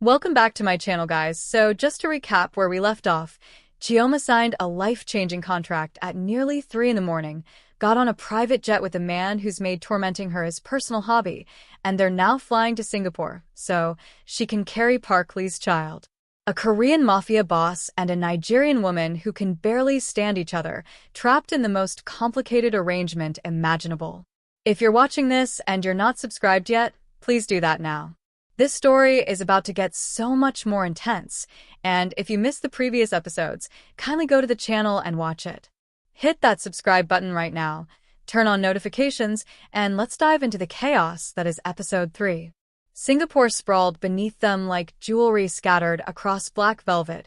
Welcome back to my channel, guys. So just to recap where we left off, Chioma signed a life-changing contract at nearly 3 in the morning, got on a private jet with a man who's made tormenting her his personal hobby, and they're now flying to Singapore, so she can carry Park Lee's child. A Korean Mafia boss and a Nigerian woman who can barely stand each other, trapped in the most complicated arrangement imaginable. If you're watching this and you're not subscribed yet, please do that now. This story is about to get so much more intense, and if you missed the previous episodes, kindly go to the channel and watch it. Hit that subscribe button right now, turn on notifications, and let's dive into the chaos that is episode 3. Singapore sprawled beneath them like jewelry scattered across black velvet,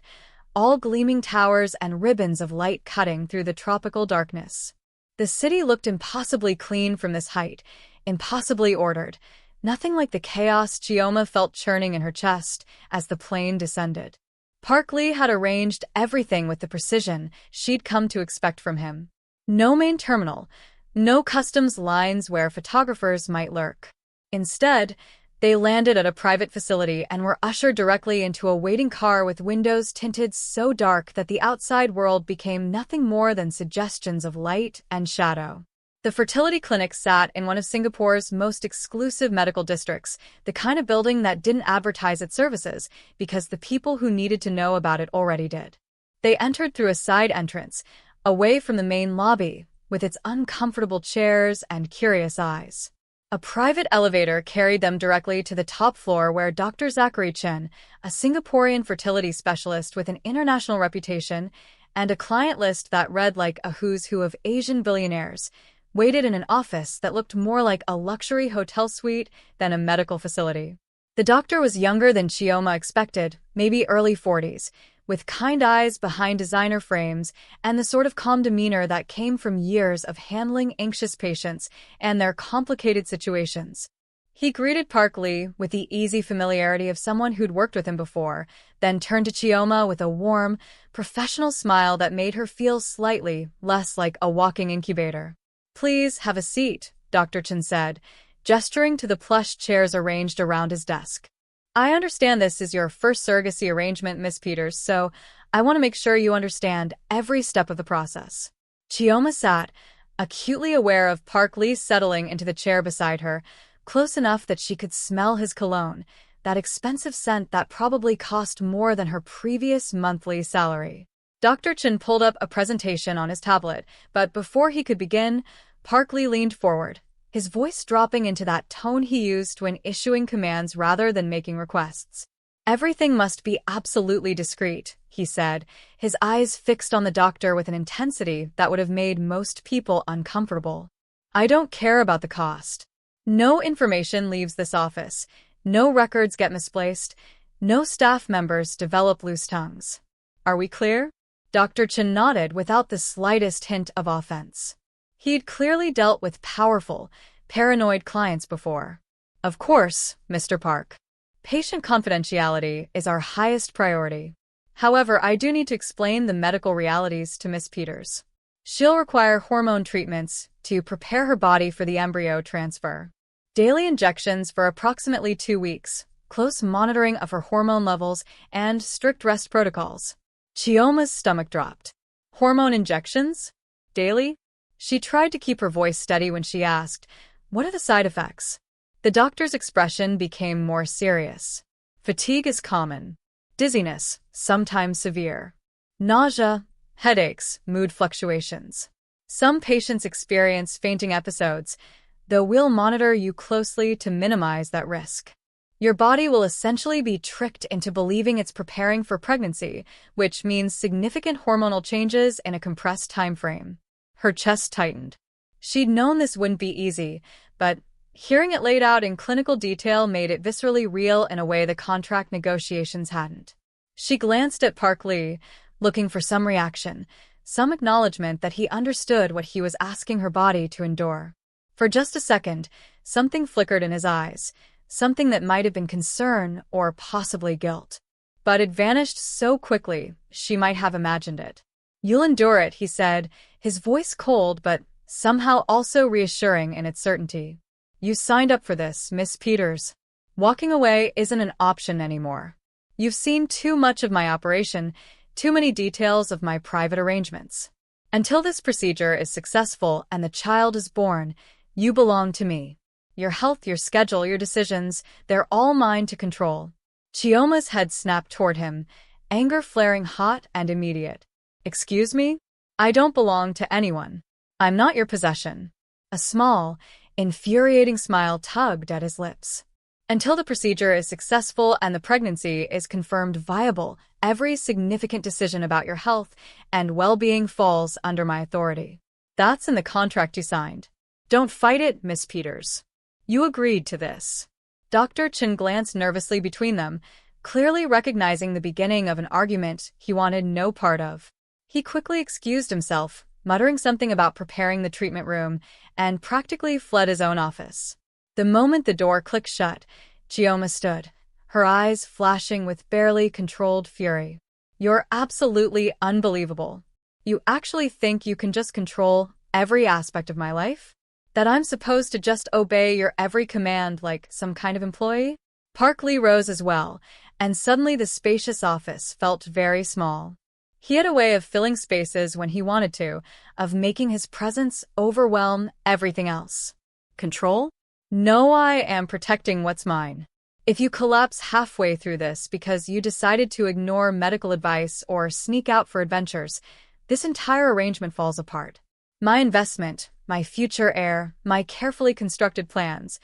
all gleaming towers and ribbons of light cutting through the tropical darkness. The city looked impossibly clean from this height, impossibly ordered. Nothing like the chaos Chioma felt churning in her chest as the plane descended. Park Lee had arranged everything with the precision she'd come to expect from him. No main terminal, no customs lines where photographers might lurk. Instead, they landed at a private facility and were ushered directly into a waiting car with windows tinted so dark that the outside world became nothing more than suggestions of light and shadow. The fertility clinic sat in one of Singapore's most exclusive medical districts, the kind of building that didn't advertise its services because the people who needed to know about it already did. They entered through a side entrance, away from the main lobby, with its uncomfortable chairs and curious eyes. A private elevator carried them directly to the top floor where Dr. Zachary Chen, a Singaporean fertility specialist with an international reputation and a client list that read like a who's who of Asian billionaires, waited in an office that looked more like a luxury hotel suite than a medical facility. The doctor was younger than Chioma expected, maybe early 40s, with kind eyes behind designer frames and the sort of calm demeanor that came from years of handling anxious patients and their complicated situations. He greeted Park Lee with the easy familiarity of someone who'd worked with him before, then turned to Chioma with a warm, professional smile that made her feel slightly less like a walking incubator. "Please have a seat," Dr. Chen said, gesturing to the plush chairs arranged around his desk. "I understand this is your first surrogacy arrangement, Miss Peters, so I want to make sure you understand every step of the process." Chioma sat, acutely aware of Park Lee settling into the chair beside her, close enough that she could smell his cologne, that expensive scent that probably cost more than her previous monthly salary. Dr. Chen pulled up a presentation on his tablet, but before he could begin, Park Lee leaned forward, his voice dropping into that tone he used when issuing commands rather than making requests. "Everything must be absolutely discreet," he said, his eyes fixed on the doctor with an intensity that would have made most people uncomfortable. "I don't care about the cost. No information leaves this office, no records get misplaced, no staff members develop loose tongues. Are we clear?" Dr. Chen nodded without the slightest hint of offense. He'd clearly dealt with powerful, paranoid clients before. "Of course, Mr. Park. Patient confidentiality is our highest priority. However, I do need to explain the medical realities to Miss Peters. She'll require hormone treatments to prepare her body for the embryo transfer. Daily injections for approximately 2 weeks, close monitoring of her hormone levels, and strict rest protocols." Chioma's stomach dropped. "Hormone injections? Daily?" She tried to keep her voice steady when she asked, "What are the side effects?" The doctor's expression became more serious. "Fatigue is common. Dizziness, sometimes severe. Nausea, headaches, mood fluctuations. Some patients experience fainting episodes, though we'll monitor you closely to minimize that risk. Your body will essentially be tricked into believing it's preparing for pregnancy, which means significant hormonal changes in a compressed time frame." Her chest tightened. She'd known this wouldn't be easy, but hearing it laid out in clinical detail made it viscerally real in a way the contract negotiations hadn't. She glanced at Park Lee, looking for some reaction, some acknowledgement that he understood what he was asking her body to endure. For just a second, something flickered in his eyes, something that might have been concern or possibly guilt. But it vanished so quickly, she might have imagined it. "You'll endure it," he said, his voice cold but somehow also reassuring in its certainty. "You signed up for this, Miss Peters. Walking away isn't an option anymore." You've seen too much of my operation, too many details of my private arrangements. Until this procedure is successful and the child is born, you belong to me. Your health, your schedule, your decisions, they're all mine to control. Chioma's head snapped toward him, anger flaring hot and immediate. Excuse me? I don't belong to anyone. I'm not your possession. A small, infuriating smile tugged at his lips. Until the procedure is successful and the pregnancy is confirmed viable, every significant decision about your health and well-being falls under my authority. That's in the contract you signed. Don't fight it, Miss Peters. You agreed to this. Dr. Chen glanced nervously between them, clearly recognizing the beginning of an argument he wanted no part of. He quickly excused himself, muttering something about preparing the treatment room, and practically fled his own office. The moment the door clicked shut, Chioma stood, her eyes flashing with barely controlled fury. You're absolutely unbelievable. You actually think you can just control every aspect of my life? That I'm supposed to just obey your every command like some kind of employee? Park Lee rose as well, and suddenly the spacious office felt very small. He had a way of filling spaces when he wanted to, of making his presence overwhelm everything else. Control? No, I am protecting what's mine. If you collapse halfway through this because you decided to ignore medical advice or sneak out for adventures, this entire arrangement falls apart. My investment, my future heir, my carefully constructed plans,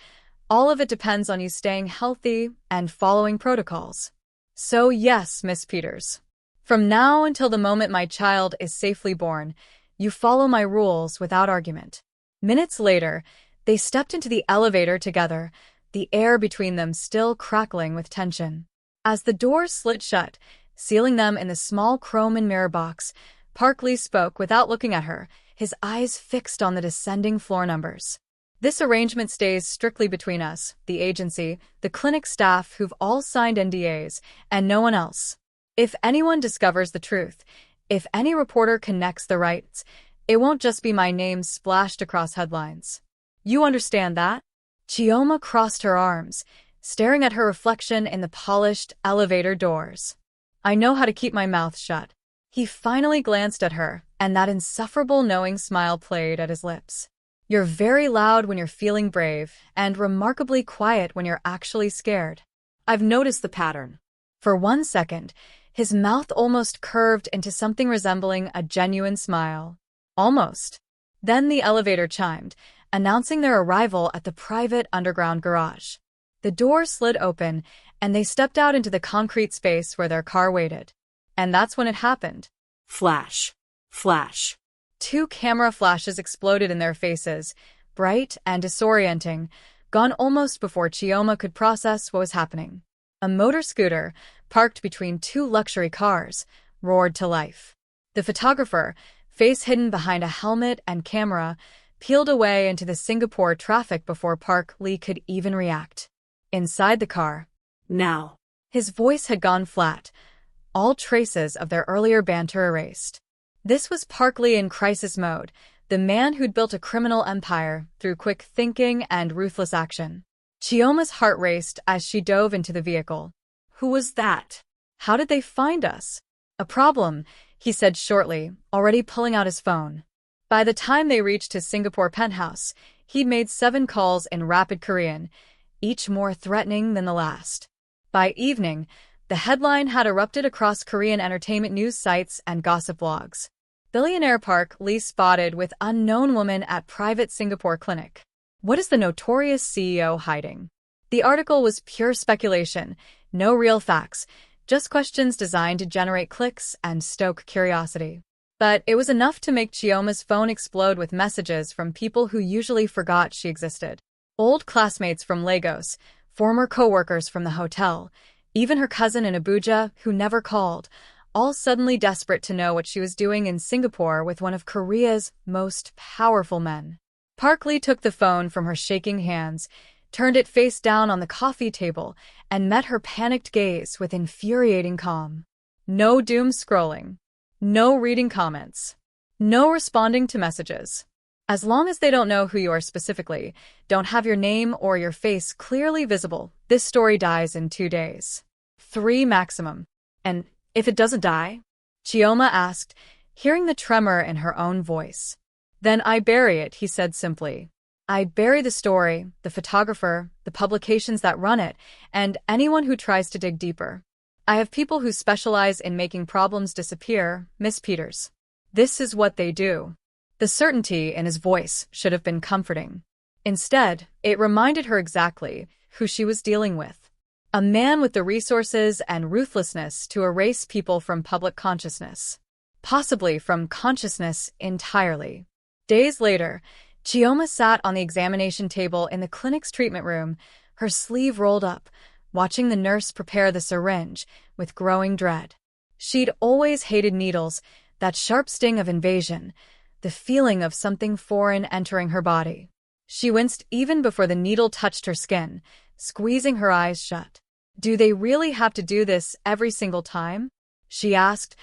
all of it depends on you staying healthy and following protocols. So yes, Miss Peters. From now until the moment my child is safely born, you follow my rules without argument. Minutes later, they stepped into the elevator together, the air between them still crackling with tension. As the door slid shut, sealing them in the small chrome and mirror box, Park Lee spoke without looking at her, his eyes fixed on the descending floor numbers. This arrangement stays strictly between us, the agency, the clinic staff who've all signed NDAs, and no one else. If anyone discovers the truth, if any reporter connects the rights, it won't just be my name splashed across headlines. You understand that? Chioma crossed her arms, staring at her reflection in the polished elevator doors. I know how to keep my mouth shut. He finally glanced at her, and that insufferable knowing smile played at his lips. You're very loud when you're feeling brave, and remarkably quiet when you're actually scared. I've noticed the pattern. For 1 second, his mouth almost curved into something resembling a genuine smile. Almost. Then the elevator chimed, announcing their arrival at the private underground garage. The door slid open, and they stepped out into the concrete space where their car waited. And that's when it happened. Flash. Flash. 2 camera flashes exploded in their faces, bright and disorienting, gone almost before Chioma could process what was happening. A motor scooter, parked between 2 luxury cars, roared to life. The photographer, face hidden behind a helmet and camera, peeled away into the Singapore traffic before Park Lee could even react. Inside the car. Now. His voice had gone flat, all traces of their earlier banter erased. This was Park Lee in crisis mode, the man who'd built a criminal empire through quick thinking and ruthless action. Chioma's heart raced as she dove into the vehicle. Who was that? How did they find us? A problem, he said shortly, already pulling out his phone. By the time they reached his Singapore penthouse, he'd made 7 calls in rapid Korean, each more threatening than the last. By evening, the headline had erupted across Korean entertainment news sites and gossip blogs. Billionaire Park Lee spotted with unknown woman at private Singapore clinic. What is the notorious CEO hiding? The article was pure speculation, no real facts, just questions designed to generate clicks and stoke curiosity. But it was enough to make Chioma's phone explode with messages from people who usually forgot she existed. Old classmates from Lagos, former co-workers from the hotel, even her cousin in Abuja, who never called, all suddenly desperate to know what she was doing in Singapore with one of Korea's most powerful men. Park Lee took the phone from her shaking hands, turned it face down on the coffee table, and met her panicked gaze with infuriating calm. No doom scrolling. No reading comments. No responding to messages. As long as they don't know who you are specifically, don't have your name or your face clearly visible, this story dies in 2 days. 3 maximum. And if it doesn't die? Chioma asked, hearing the tremor in her own voice. Then I bury it, he said simply. I bury the story, the photographer, the publications that run it, and anyone who tries to dig deeper. I have people who specialize in making problems disappear, Miss Peters. This is what they do. The certainty in his voice should have been comforting. Instead, it reminded her exactly who she was dealing with. A man with the resources and ruthlessness to erase people from public consciousness. Possibly from consciousness entirely. Days later, Chioma sat on the examination table in the clinic's treatment room, her sleeve rolled up, watching the nurse prepare the syringe with growing dread. She'd always hated needles, that sharp sting of invasion, the feeling of something foreign entering her body. She winced even before the needle touched her skin, squeezing her eyes shut. Do they really have to do this every single time? She asked,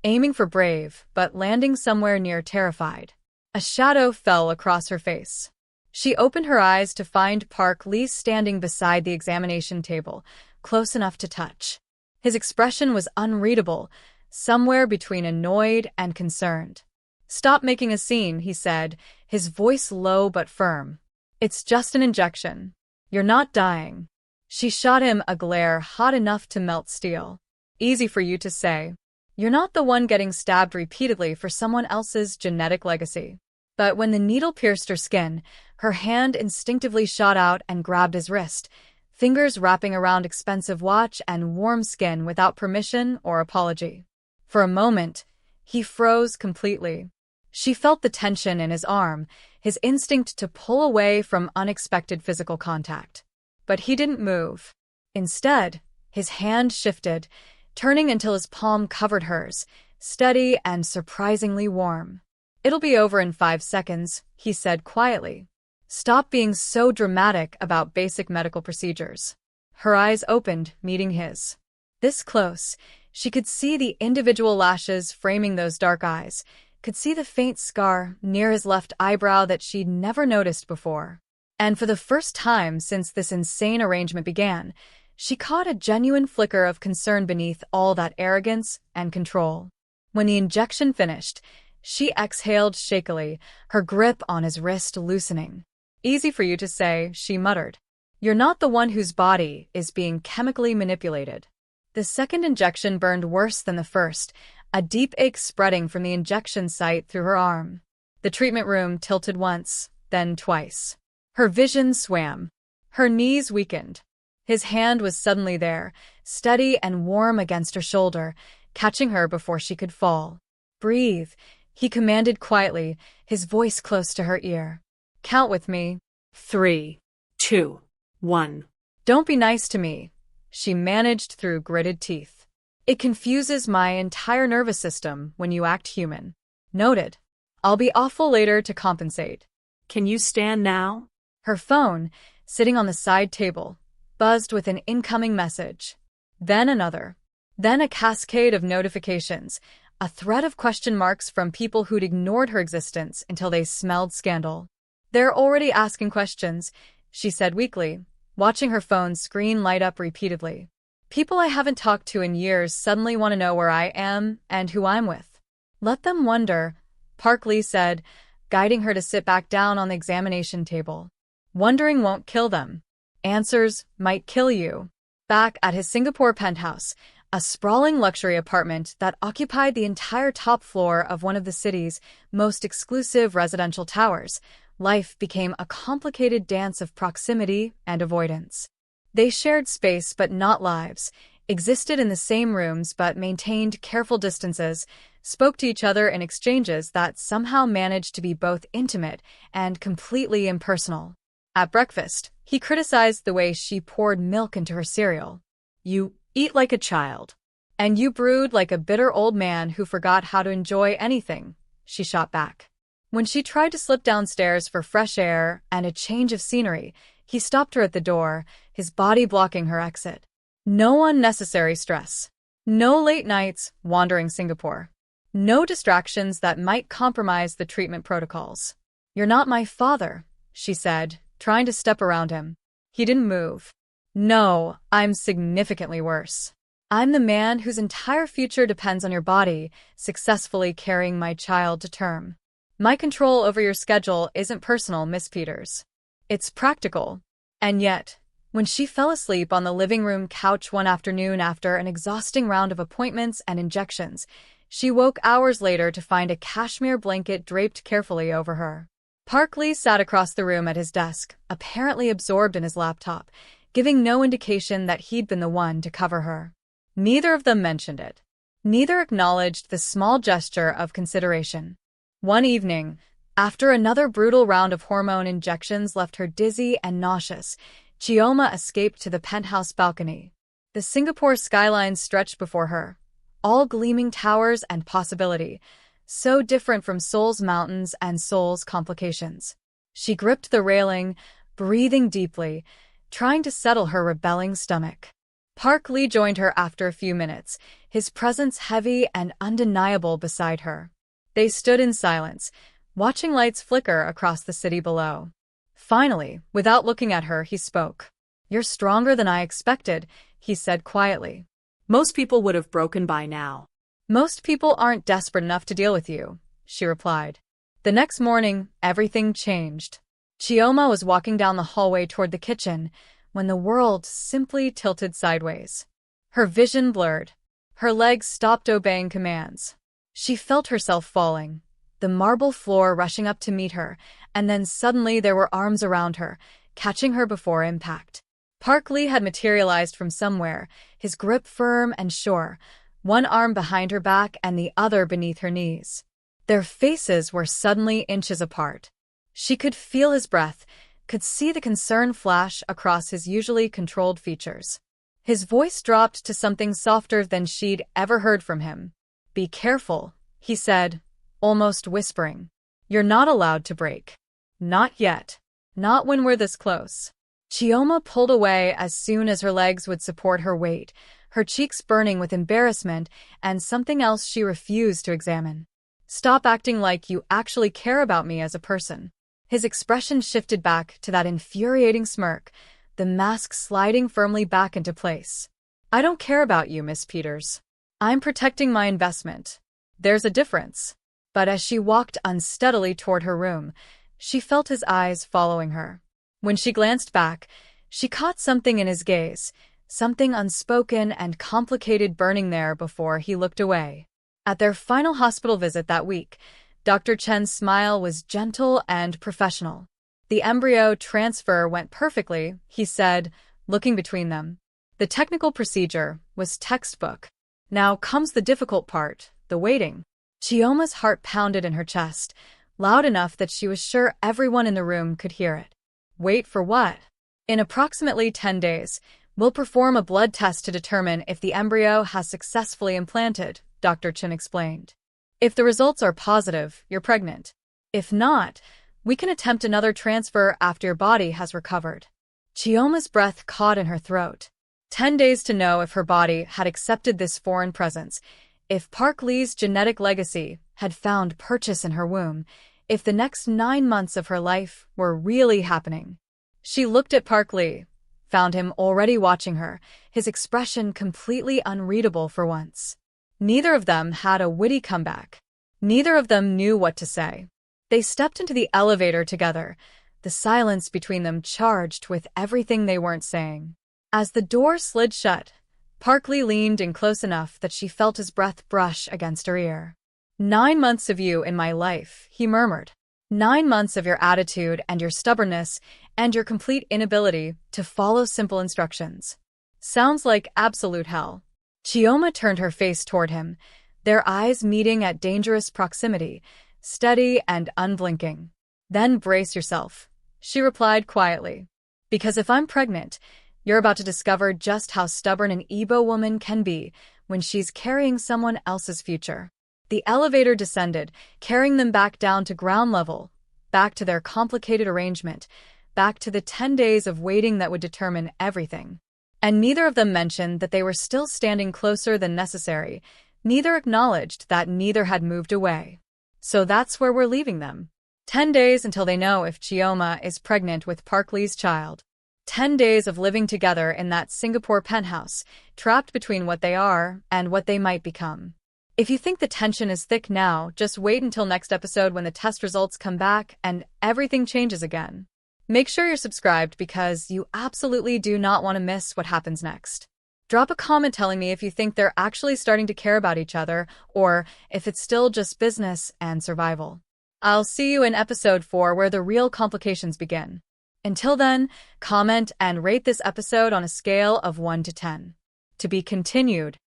aiming for brave, but landing somewhere near terrified. A shadow fell across her face. She opened her eyes to find Park Lee standing beside the examination table, close enough to touch. His expression was unreadable, somewhere between annoyed and concerned. Stop making a scene, he said, his voice low but firm. It's just an injection. You're not dying. She shot him a glare hot enough to melt steel. Easy for you to say. You're not the one getting stabbed repeatedly for someone else's genetic legacy. But when the needle pierced her skin, her hand instinctively shot out and grabbed his wrist, fingers wrapping around expensive watch and warm skin without permission or apology. For a moment, he froze completely. She felt the tension in his arm, his instinct to pull away from unexpected physical contact. But he didn't move. Instead, his hand shifted, turning until his palm covered hers, steady and surprisingly warm. It'll be over in 5 seconds, he said quietly. Stop being so dramatic about basic medical procedures. Her eyes opened, meeting his. This close, she could see the individual lashes framing those dark eyes, could see the faint scar near his left eyebrow that she'd never noticed before. And for the first time since this insane arrangement began, she caught a genuine flicker of concern beneath all that arrogance and control. When the injection finished, she exhaled shakily, her grip on his wrist loosening. Easy for you to say, she muttered. You're not the one whose body is being chemically manipulated. The second injection burned worse than the first, a deep ache spreading from the injection site through her arm. The treatment room tilted once, then twice. Her vision swam. Her knees weakened. His hand was suddenly there, steady and warm against her shoulder, catching her before she could fall. Breathe, he commanded quietly, his voice close to her ear. Count with me. 3, 2, 1. Don't be nice to me, she managed through gritted teeth. It confuses my entire nervous system when you act human. Noted. I'll be awful later to compensate. Can you stand now? Her phone, sitting on the side table, buzzed with an incoming message. Then another. Then a cascade of notifications, a thread of question marks from people who'd ignored her existence until they smelled scandal. They're already asking questions, she said weakly, watching her phone's screen light up repeatedly. People I haven't talked to in years suddenly want to know where I am and who I'm with. Let them wonder, Park Lee said, guiding her to sit back down on the examination table. Wondering won't kill them. Answers might kill you. Back at his Singapore penthouse, a sprawling luxury apartment that occupied the entire top floor of one of the city's most exclusive residential towers, life became a complicated dance of proximity and avoidance. They shared space but not lives, existed in the same rooms but maintained careful distances, spoke to each other in exchanges that somehow managed to be both intimate and completely impersonal. At breakfast, he criticized the way she poured milk into her cereal. You eat like a child. And you brood like a bitter old man who forgot how to enjoy anything, she shot back. When she tried to slip downstairs for fresh air and a change of scenery, he stopped her at the door, his body blocking her exit. No unnecessary stress. No late nights wandering Singapore. No distractions that might compromise the treatment protocols. You're not my father, she said, trying to step around him. He didn't move. No, I'm significantly worse. I'm the man whose entire future depends on your body successfully carrying my child to term. My control over your schedule isn't personal, Miss Peters. It's practical. And yet, when she fell asleep on the living room couch one afternoon after an exhausting round of appointments and injections, she woke hours later to find a cashmere blanket draped carefully over her. Park Lee sat across the room at his desk, apparently absorbed in his laptop, giving no indication that he'd been the one to cover her. Neither of them mentioned it. Neither acknowledged the small gesture of consideration. One evening, after another brutal round of hormone injections left her dizzy and nauseous, Chioma escaped to the penthouse balcony. The Singapore skyline stretched before her, all gleaming towers and possibility, so different from Seoul's mountains and Seoul's complications. She gripped the railing, breathing deeply, trying to settle her rebelling stomach. Park Lee joined her after a few minutes, his presence heavy and undeniable beside her. They stood in silence, watching lights flicker across the city below. Finally, without looking at her, he spoke. "You're stronger than I expected," he said quietly. Most people would have broken by now. "Most people aren't desperate enough to deal with you," she replied. The next morning, everything changed. Chioma was walking down the hallway toward the kitchen when the world simply tilted sideways. Her vision blurred. Her legs stopped obeying commands. She felt herself falling, the marble floor rushing up to meet her, and then suddenly there were arms around her, catching her before impact. Park Lee had materialized from somewhere, his grip firm and sure, one arm behind her back and the other beneath her knees. Their faces were suddenly inches apart. She could feel his breath, could see the concern flash across his usually controlled features. His voice dropped to something softer than she'd ever heard from him. "Be careful," he said, almost whispering. "You're not allowed to break. Not yet. Not when we're this close." Chioma pulled away as soon as her legs would support her weight, her cheeks burning with embarrassment and something else she refused to examine. "Stop acting like you actually care about me as a person." His expression shifted back to that infuriating smirk, the mask sliding firmly back into place. "I don't care about you, Miss Peters. I'm protecting my investment. There's a difference." But as she walked unsteadily toward her room, she felt his eyes following her. When she glanced back, she caught something in his gaze, something unspoken and complicated burning there before he looked away. At their final hospital visit that week, Dr. Chen's smile was gentle and professional. "The embryo transfer went perfectly," he said, looking between them. "The technical procedure was textbook. Now comes the difficult part, the waiting." Chioma's heart pounded in her chest, loud enough that she was sure everyone in the room could hear it. "Wait for what?" "In approximately 10 days, we'll perform a blood test to determine if the embryo has successfully implanted," Dr. Chen explained. "If the results are positive, you're pregnant. If not, we can attempt another transfer after your body has recovered." Chioma's breath caught in her throat. 10 days to know if her body had accepted this foreign presence, if Park Lee's genetic legacy had found purchase in her womb, if the next 9 months of her life were really happening. She looked at Park Lee, found him already watching her, his expression completely unreadable for once. Neither of them had a witty comeback. Neither of them knew what to say. They stepped into the elevator together, the silence between them charged with everything they weren't saying. As the door slid shut, Park Lee leaned in close enough that she felt his breath brush against her ear. 9 months of you in my life, he murmured. 9 months of your attitude and your stubbornness and your complete inability to follow simple instructions. Sounds like absolute hell. Chioma turned her face toward him, their eyes meeting at dangerous proximity, steady and unblinking. "Then brace yourself," she replied quietly. "Because if I'm pregnant, you're about to discover just how stubborn an Igbo woman can be when she's carrying someone else's future." The elevator descended, carrying them back down to ground level, back to their complicated arrangement, back to the 10 days of waiting that would determine everything. And neither of them mentioned that they were still standing closer than necessary. Neither acknowledged that neither had moved away. So that's where we're leaving them. 10 days until they know if Chioma is pregnant with Park Lee's child. 10 days of living together in that Singapore penthouse, trapped between what they are and what they might become. If you think the tension is thick now, just wait until next episode when the test results come back and everything changes again. Make sure you're subscribed because you absolutely do not want to miss what happens next. Drop a comment telling me if you think they're actually starting to care about each other or if it's still just business and survival. I'll see you in episode 4 where the real complications begin. Until then, comment and rate this episode on a scale of 1 to 10. To be continued.